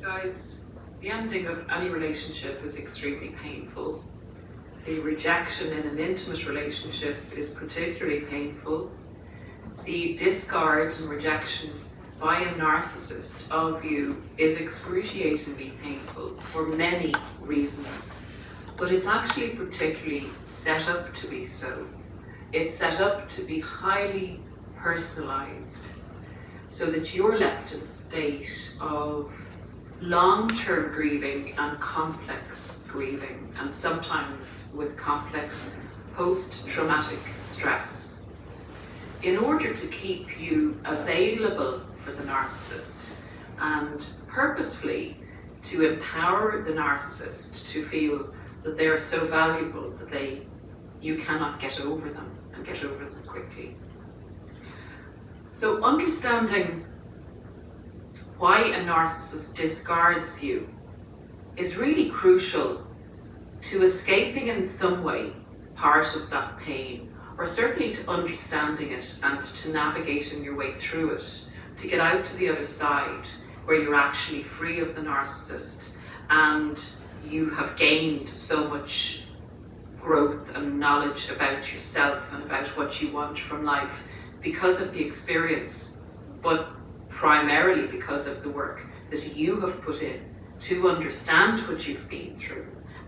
Guys, the ending of any relationship is extremely painful. The rejection in an intimate relationship is particularly painful. The discard and rejection by a narcissist of you is excruciatingly painful for many reasons, but it's actually particularly set up to be so. It's set up to be highly personalized so that you're left in a state of long-term grieving and complex grieving, and sometimes with complex post-traumatic stress. In order to keep you available for the narcissist and purposefully to empower the narcissist to feel that they are so valuable that you cannot get over them and get over them quickly. So understanding why a narcissist discards you is really crucial to escaping in some way part of that pain, or certainly to understanding it and to navigating your way through it, to get out to the other side where you're actually free of the narcissist and you have gained so much growth and knowledge about yourself and about what you want from life because of the experience, but primarily because of the work that you have put in to understand what you've been through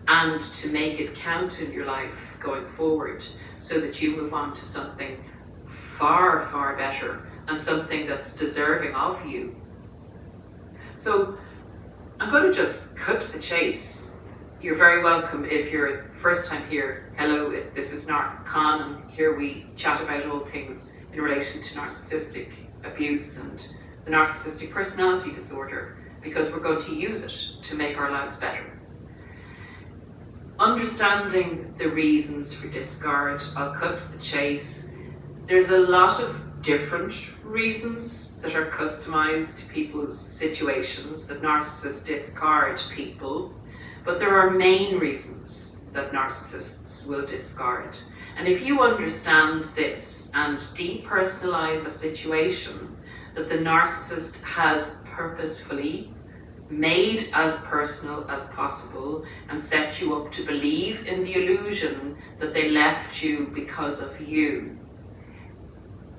and to make it count in your life going forward so that you move on to something far, far better and something that's deserving of you. So I'm going to just cut to the chase. You're very welcome if you're first time here. Hello, this is Con, and here we chat about all things in relation to narcissistic abuse and the narcissistic personality disorder, because we're going to use it to make our lives better. Understanding the reasons for discard, I'll cut to the chase. There's a lot of different reasons that are customized to people's situations that narcissists discard people, but there are main reasons that narcissists will discard. And if you understand this and depersonalize a situation that the narcissist has purposefully made as personal as possible and set you up to believe in the illusion that they left you because of you,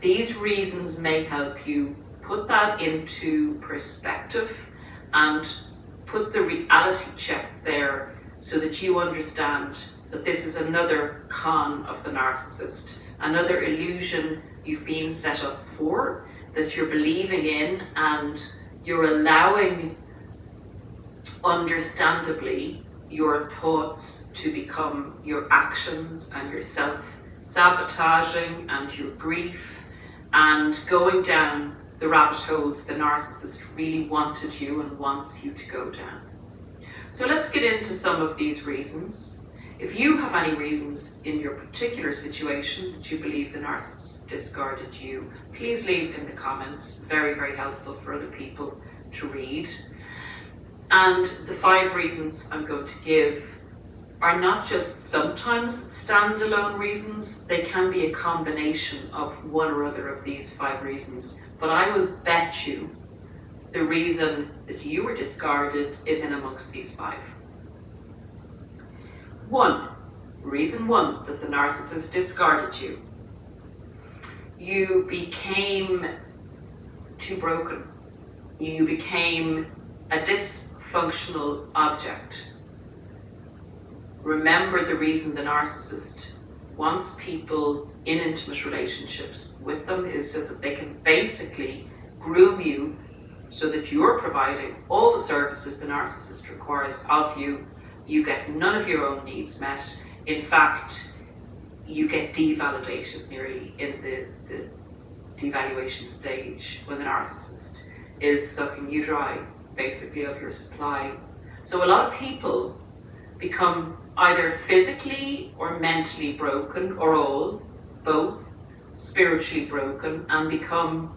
these reasons may help you put that into perspective and put the reality check there so that you understand that this is another con of the narcissist, another illusion you've been set up for, that you're believing in, and you're allowing, understandably, your thoughts to become your actions and your self-sabotaging and your grief and going down the rabbit hole that the narcissist really wanted you and wants you to go down. So let's get into some of these reasons. If you have any reasons in your particular situation that you believe the narcissist discarded you, please leave in the comments. Very, very helpful for other people to read. And the 5 reasons I'm going to give are not just sometimes standalone reasons, they can be a combination of one or other of these 5 reasons. But I will bet you the reason that you were discarded is in amongst these 5. Reason 1 that the narcissist discarded you. You became too broken. You became a dysfunctional object. Remember, the reason the narcissist wants people in intimate relationships with them is so that they can basically groom you so that you're providing all the services the narcissist requires of you. You get none of your own needs met. In fact, you get devalidated nearly in the devaluation stage when the narcissist is sucking you dry, basically, of your supply. So a lot of people become either physically or mentally broken, or both, spiritually broken, and become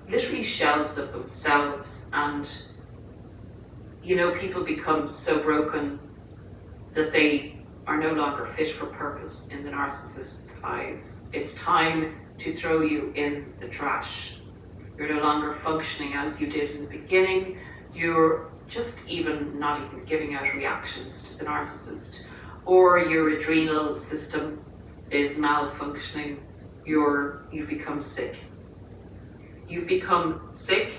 literally shells of themselves. And people become so broken that they are no longer fit for purpose in the narcissist's eyes. It's time to throw you in the trash. You're no longer functioning as you did in the beginning. you're just not even giving out reactions to the narcissist, or your adrenal system is malfunctioning, you've become sick. You've become sick,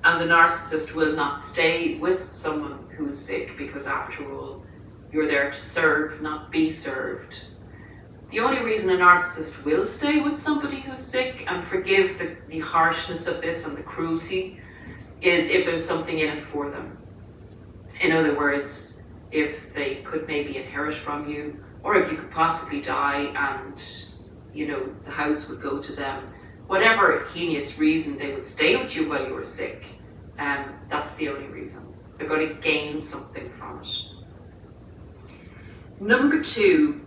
and the narcissist will not stay with someone who is sick, because after all, you're there to serve, not be served. The only reason a narcissist will stay with somebody who's sick and forgive the harshness of this and the cruelty is if there's something in it for them. In other words, if they could maybe inherit from you, or if you could possibly die and, the house would go to them. Whatever heinous reason they would stay with you while you were sick, that's the only reason. They're going to gain something from it. Number 2,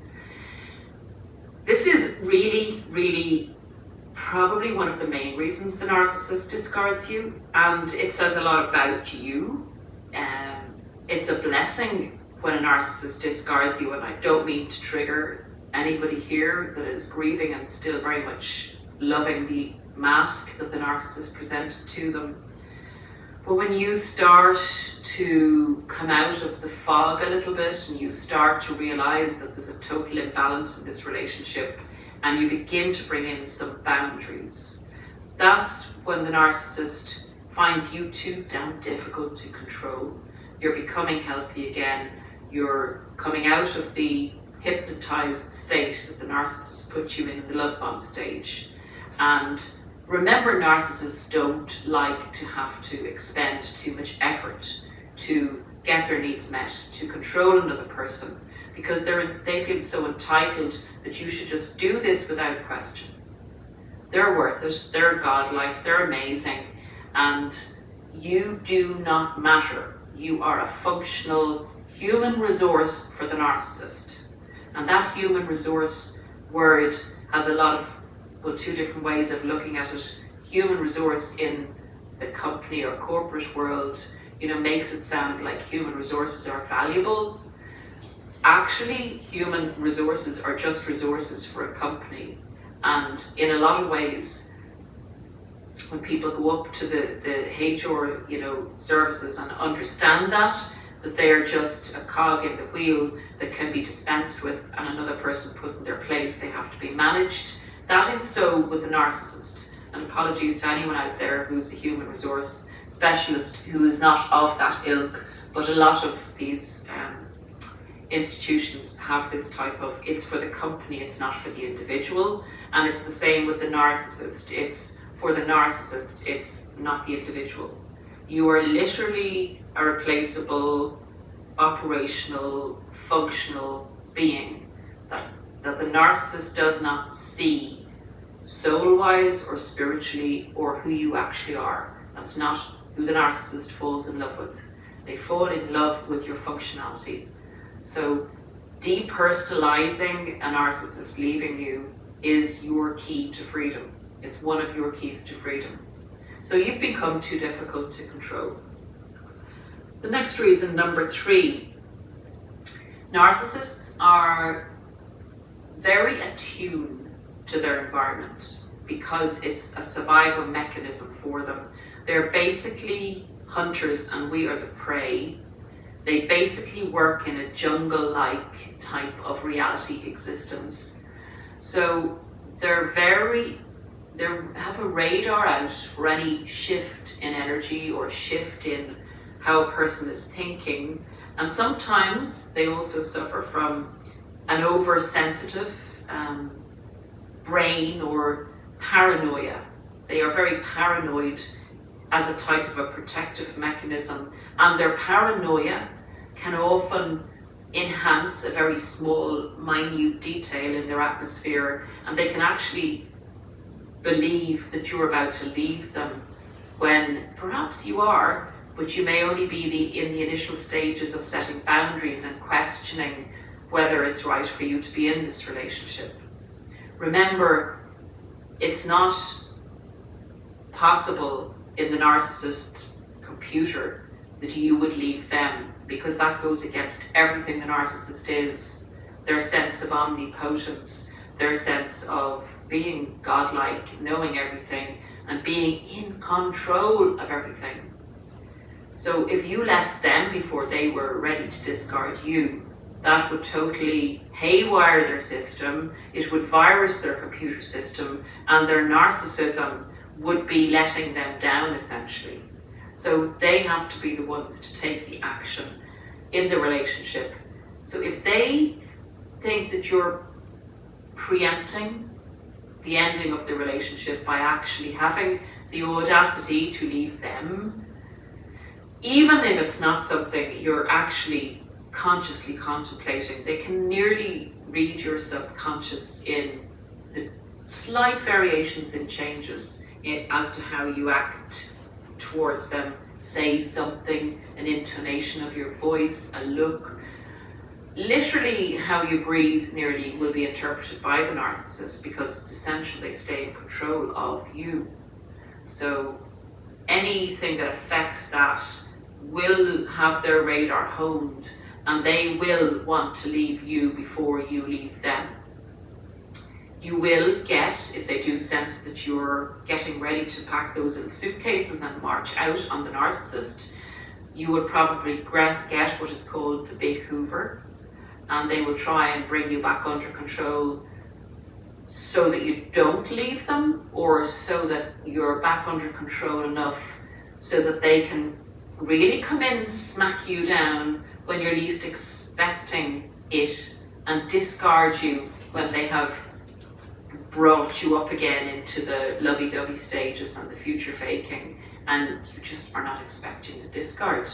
this is really, really probably one of the main reasons the narcissist discards you, and it says a lot about you. It's a blessing when a narcissist discards you, and I don't mean to trigger anybody here that is grieving and still very much loving the mask that the narcissist presented to them. But when you start to come out of the fog a little bit, and you start to realize that there's a total imbalance in this relationship, and you begin to bring in some boundaries, that's when the narcissist finds you too damn difficult to control. You're becoming healthy again. You're coming out of the hypnotized state that the narcissist put you in the love bomb stage. And remember, narcissists don't like to have to expend too much effort to get their needs met, to control another person, because they feel so entitled that you should just do this without question. They're worth it, they're godlike, they're amazing, and you do not matter. You are a functional human resource for the narcissist. And that human resource word has a lot of, two different ways of looking at it. Human resource in the company or corporate world, makes it sound like human resources are valuable. Actually, human resources are just resources for a company. And in a lot of ways, when people go up to the HR, services and understand that they are just a cog in the wheel that can be dispensed with and another person put in their place, they have to be managed. That is so with the narcissist. And apologies to anyone out there who's a human resource specialist who is not of that ilk, but a lot of these institutions have this type of, it's for the company, it's not for the individual. And it's the same with the narcissist. It's for the narcissist, it's not the individual. You are literally a replaceable, operational, functional being that the narcissist does not see soul-wise or spiritually, or who you actually are. That's not who the narcissist falls in love with. They fall in love with your functionality. So depersonalizing a narcissist leaving you is your key to freedom. It's one of your keys to freedom. So you've become too difficult to control. The next reason, number 3, narcissists are very attuned to their environment because it's a survival mechanism for them. They're basically hunters and we are the prey. They basically work in a jungle-like type of reality existence. So they have a radar out for any shift in energy or shift in how a person is thinking. And sometimes they also suffer from an oversensitive brain or paranoia. They are very paranoid as a type of a protective mechanism, and their paranoia can often enhance a very small, minute detail in their atmosphere, and they can actually believe that you're about to leave them when perhaps you are, but you may only be in the initial stages of setting boundaries and questioning whether it's right for you to be in this relationship. Remember, it's not possible in the narcissist's computer that you would leave them, because that goes against everything the narcissist is. Their sense of omnipotence, their sense of being godlike, knowing everything, and being in control of everything. So if you left them before they were ready to discard you, that would totally haywire their system, it would virus their computer system, and their narcissism would be letting them down essentially. So they have to be the ones to take the action in the relationship. So if they think that you're preempting the ending of the relationship by actually having the audacity to leave them, even if it's not something you're actually consciously contemplating, they can nearly read your subconscious in the slight variations in changes as to how you act towards them. Say something, an intonation of your voice, a look. Literally how you breathe nearly will be interpreted by the narcissist, because it's essential they stay in control of you. So anything that affects that will have their radar honed, and they will want to leave you before you leave them. You will get, if they do sense that you're getting ready to pack those little suitcases and march out on the narcissist, you will probably get what is called the big Hoover, and they will try and bring you back under control so that you don't leave them, or so that you're back under control enough so that they can really come in and smack you down when you're least expecting it, and discard you when they have brought you up again into the lovey-dovey stages and the future faking, and you just are not expecting the discard.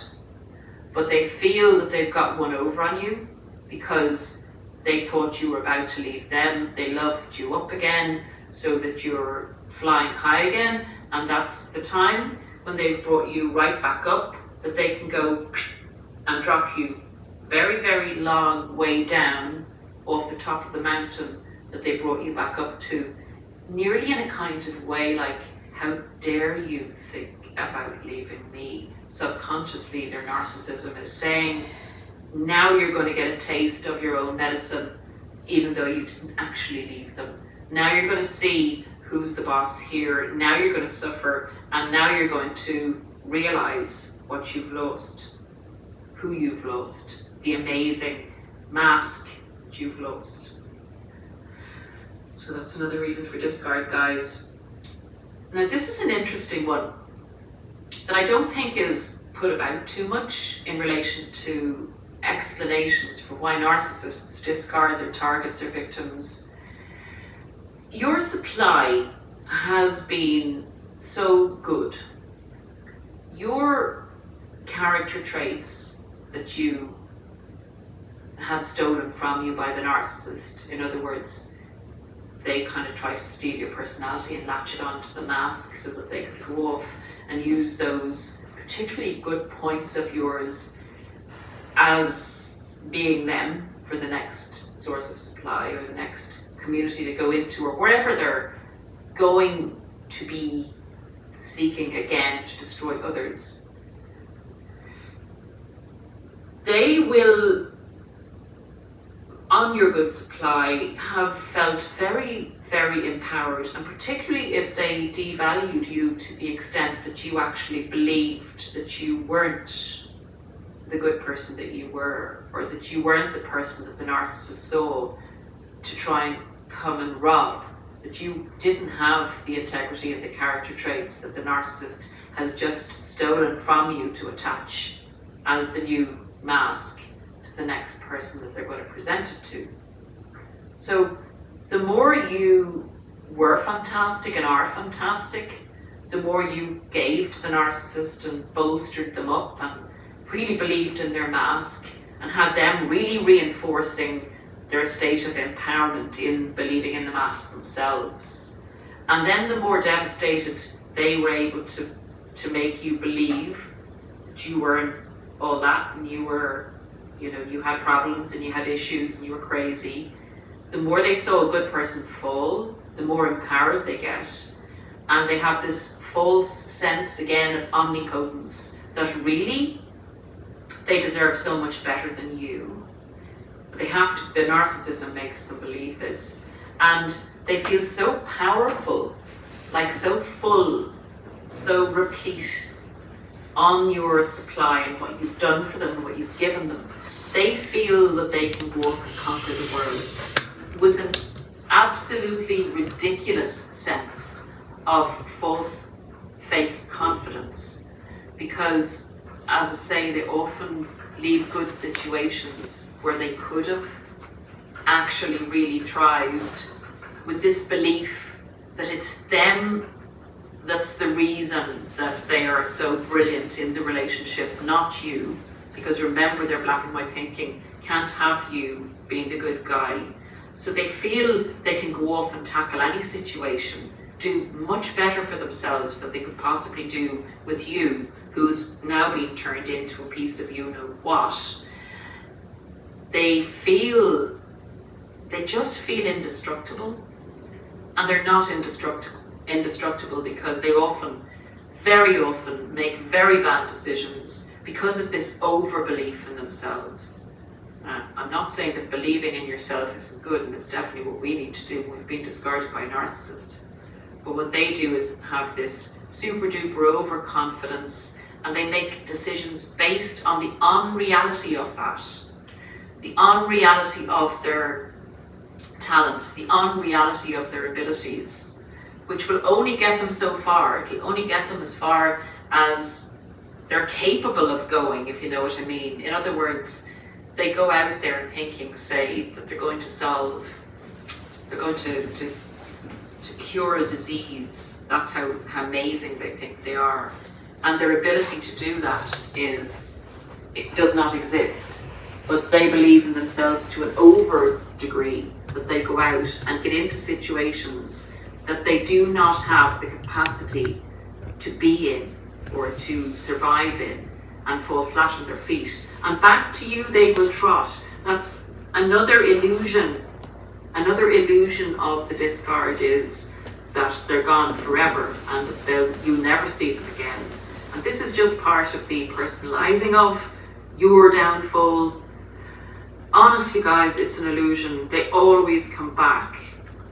But they feel that they've got one over on you because they thought you were about to leave them. They loved you up again so that you're flying high again, and that's the time when they've brought you right back up that they can go and drop you very, very long way down off the top of the mountain that they brought you back up to, nearly in a kind of way like, how dare you think about leaving me? Subconsciously, their narcissism is saying, now you're going to get a taste of your own medicine, even though you didn't actually leave them. Now you're going to see who's the boss here. Now you're going to suffer, and now you're going to realize what you've lost, who you've lost, the amazing mask that you've lost. So that's another reason for discard, guys. Now this is an interesting one that I don't think is put about too much in relation to explanations for why narcissists discard their targets or victims. Your supply has been so good. Your character traits that you had stolen from you by the narcissist, in other words, they kind of try to steal your personality and latch it onto the mask so that they could go off and use those particularly good points of yours as being them for the next source of supply or the next community to go into, or wherever they're going to be seeking again to destroy others. They will, on your good supply, have felt very, very empowered, and particularly if they devalued you to the extent that you actually believed that you weren't the good person that you were, or that you weren't the person that the narcissist saw to try and come and rob, that you didn't have the integrity and the character traits that the narcissist has just stolen from you to attach as the new mask to the next person that they're going to present it to. So the more you were fantastic and are fantastic, the more you gave to the narcissist and bolstered them up and really believed in their mask and had them really reinforcing their state of empowerment in believing in the mask themselves. And then the more devastated they were able to make you believe that you weren't all that, and you were, you had problems and you had issues and you were crazy, the more they saw a good person fall, the more empowered they get. And they have this false sense again of omnipotence, that really they deserve so much better than you. The narcissism makes them believe this, and they feel so powerful, like so full, so replete, on your supply and what you've done for them and what you've given them, they feel that they can go off and conquer the world with an absolutely ridiculous sense of false, fake confidence. Because, as I say, they often leave good situations where they could have actually really thrived with this belief that it's them that's the reason that they are so brilliant in the relationship, not you. Because remember, their black and white thinking can't have you being the good guy. So they feel they can go off and tackle any situation, do much better for themselves than they could possibly do with you, who's now being turned into a piece of you-know-what. They just feel indestructible, and they're not indestructible because they very often make very bad decisions because of this overbelief in themselves. I'm not saying that believing in yourself isn't good, and it's definitely what we need to do when we've been discarded by a narcissist. But what they do is have this super duper overconfidence, and they make decisions based on the unreality of that. The unreality of their talents, the unreality of their abilities, which will only get them so far. It'll only get them as far as they're capable of going, if you know what I mean. In other words, they go out there thinking, say, that they're going to cure a disease. That's how amazing they think they are. And their ability to do that it does not exist. But they believe in themselves to an over degree that they go out and get into situations that they do not have the capacity to be in or to survive in, and fall flat on their feet. And back to you they will trot. That's another illusion. Another illusion of the discard is that they're gone forever and that you'll never see them again. And this is just part of the personalizing of your downfall. Honestly, guys, it's an illusion. They always come back.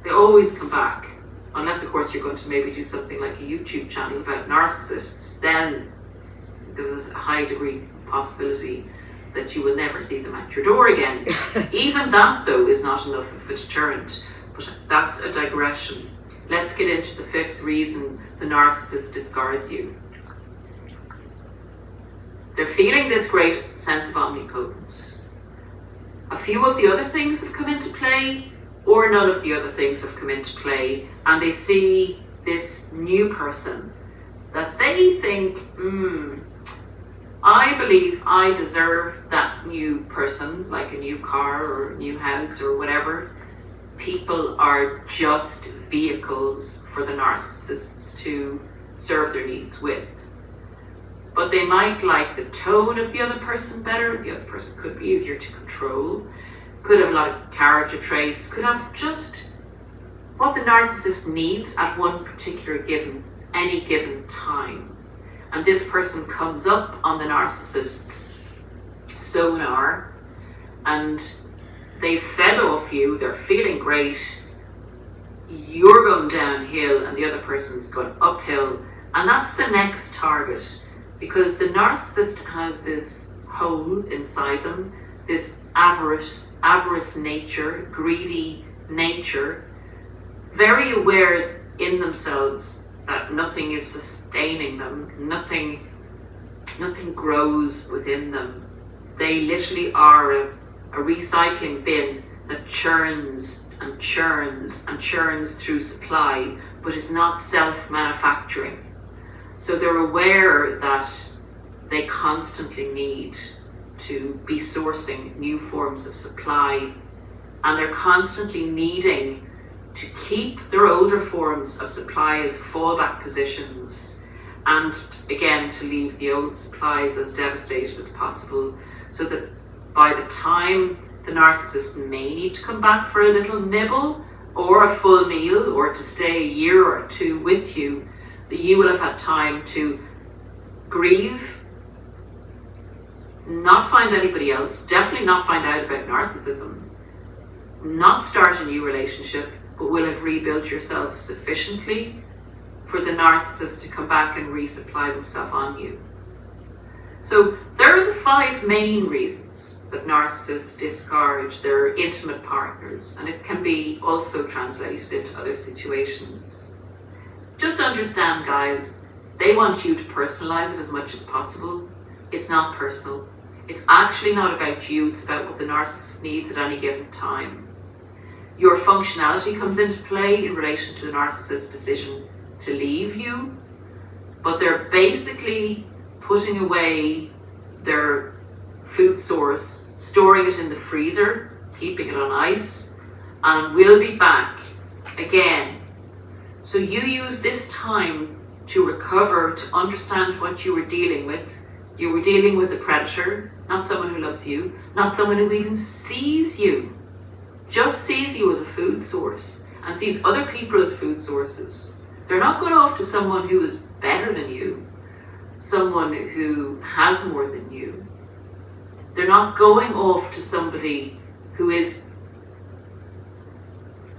They always come back. Unless, of course, you're going to maybe do something like a YouTube channel about narcissists, then there's a high degree possibility that you will never see them at your door again. Even that, though, is not enough of a deterrent. But that's a digression. Let's get into the fifth reason the narcissist discards you. They're feeling this great sense of omnipotence. A few of the other things have come into play, or none of the other things have come into play, and they see this new person that they think, I believe I deserve that new person, like a new car or a new house or whatever. People are just vehicles for the narcissists to serve their needs with. But they might like the tone of the other person better. The other person could be easier to control, could have a lot of character traits, could have just what the narcissist needs at one particular any given time. And this person comes up on the narcissist's sonar and they fed off you, they're feeling great, you're going downhill and the other person's going uphill, and that's the next target. Because the narcissist has this hole inside them, this avarice nature, greedy nature, very aware in themselves that nothing is sustaining them, nothing grows within them. They literally are a recycling bin that churns and churns and churns through supply, but is not self-manufacturing. So they're aware that they constantly need to be sourcing new forms of supply, and they're constantly needing to keep their older forms of supply as fallback positions, and again to leave the old supplies as devastated as possible, so that by the time the narcissist may need to come back for a little nibble or a full meal or to stay a year or two with you, that you will have had time to grieve, not find anybody else, definitely not find out about narcissism, not start a new relationship, but will have rebuilt yourself sufficiently for the narcissist to come back and resupply themselves on you. So there are the 5 main reasons that narcissists discard their intimate partners, and it can be also translated into other situations. Just understand, guys, they want you to personalize it as much as possible. It's not personal. It's actually not about you, it's about what the narcissist needs at any given time. Your functionality comes into play in relation to the narcissist's decision to leave you, but they're basically putting away their food source, storing it in the freezer, keeping it on ice, and will be back again. So you use this time to recover, to understand what you were dealing with. You were dealing with a predator, not someone who loves you, not someone who even sees you, just sees you as a food source and sees other people as food sources. They're not going off to someone who is better than you, someone who has more than you. They're not going off to somebody who is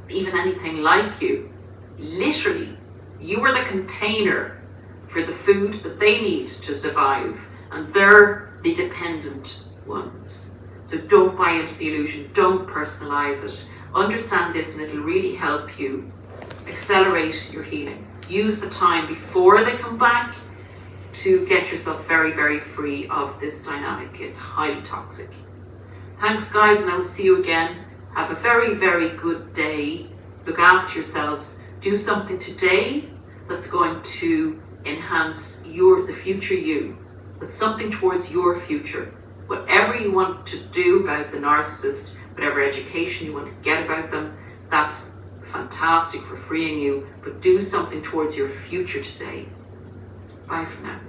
even anything like you. Literally, you are the container for the food that they need to survive, and they're the dependent ones. So don't buy into the illusion, don't personalize it. Understand this and it'll really help you accelerate your healing. Use the time before they come back to get yourself very, very free of this dynamic. It's highly toxic. Thanks, guys, and I will see you again. Have a very, very good day. Look after yourselves. Do something today that's going to enhance the future you. That's something towards your future. Whatever you want to do about the narcissist, whatever education you want to get about them, that's fantastic for freeing you, but do something towards your future today. Bye for now.